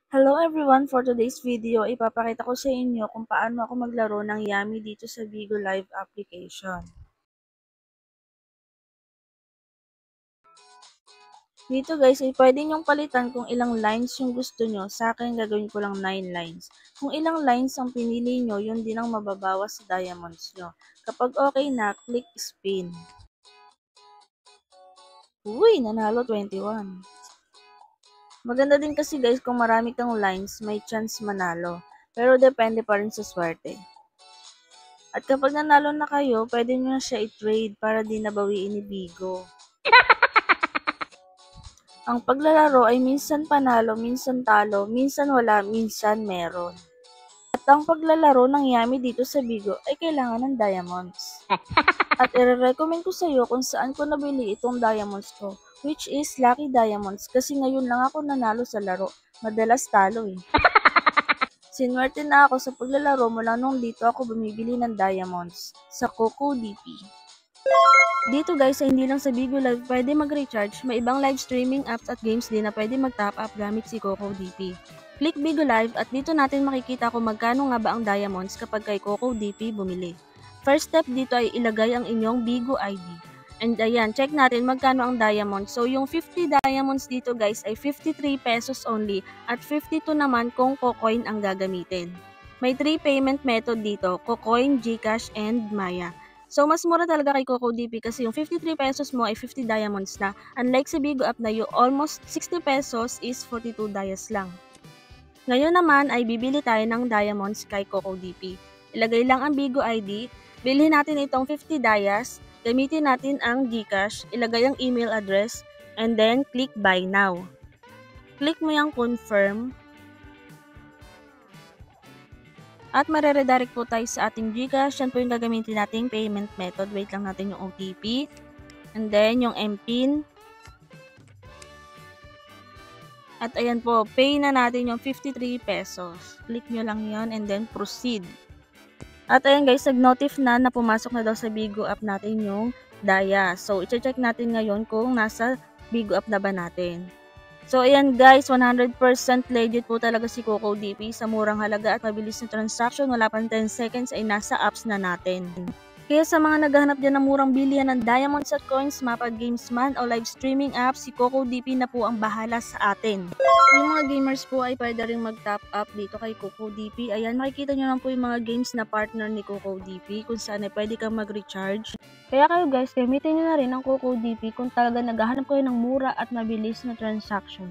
Hello everyone! For today's video, ipapakita ko sa inyo kung paano ako maglaro ng Yummy dito sa Bigo Live application. Dito guys, ay pwede nyong palitan kung ilang lines yung gusto nyo. Sa akin, gagawin ko lang 9 lines. Kung ilang lines ang pinili nyo, yun din ang mababawas sa diamonds nyo. Kapag okay na, click spin. Uy! Nanalo 21. Maganda din kasi guys kung marami kang lines, may chance manalo. Pero depende pa rin sa swerte. At kapag nanalo na kayo, pwede nyo na siya i-trade para di nabawiin ni Bigo. Ang paglalaro ay minsan panalo, minsan talo, minsan wala, minsan meron. At ang paglalaro ng Yummy dito sa Bigo ay kailangan ng diamonds. At i-recommend ko sa iyo kung saan ko nabili itong diamonds ko, which is Lucky Diamonds, kasi ngayon lang ako nanalo sa laro. Madalas talo eh. Sinuwerte na ako sa paglalaro mula nung dito ako bumibili ng diamonds sa CocoDP. Dito guys, ay hindi lang sa Bigo Live pwede mag-recharge, may ibang live streaming apps at games din na pwede mag-top up gamit si CocoDP. Click Bigo Live at dito natin makikita kung magkano nga ba ang diamonds kapag kay CocoDP bumili. First step dito ay ilagay ang inyong Bigo ID. And ayan, check natin magkano ang diamonds. So yung 50 diamonds dito guys ay 53 pesos only at 52 naman kung Cocoin ang gagamitin. May 3 payment method dito, Cocoin, GCash, and Maya. So, mas mura talaga kay CocoDP kasi yung 53 pesos mo ay 50 diamonds na. Unlike sa Bigo app na yung almost 60 pesos is 42 dias lang. Ngayon naman ay bibili tayo ng diamonds kay CocoDP. Ilagay lang ang Bigo ID, bilhin natin itong 50 dias, gamitin natin ang GCash, ilagay ang email address, and then click buy now. Click mo yung confirm. At mareredirect po tayo sa ating GCash. Yan po yung gagamitin nating payment method. Wait lang natin yung OTP. And then yung MPIN. At ayan po, pay na natin yung 53 pesos. Click nyo lang yon and then proceed. At ayan guys, nag-notif na pumasok na daw sa Bigo app natin yung Daya. So, i-check natin ngayon kung nasa Bigo app na ba natin. So, ayan guys, 100% legit po talaga si CocoDP sa murang halaga at mabilis na transaction. Wala pang 10 seconds ay nasa apps na natin. Kaya sa mga naghahanap dyan ng murang bilihan ng diamonds at coins, mapa games man o live streaming apps, si CocoDP na po ang bahala sa atin. Yung mga gamers po ay pwede rin mag-top up dito kay CocoDP. Ayan, makikita nyo lang po yung mga games na partner ni CocoDP kung saan ay pwede kang mag-recharge. Kaya kayo guys, gamitin nyo na rin ang CocoDP kung talaga naghahanap kayo ng mura at mabilis na transaction.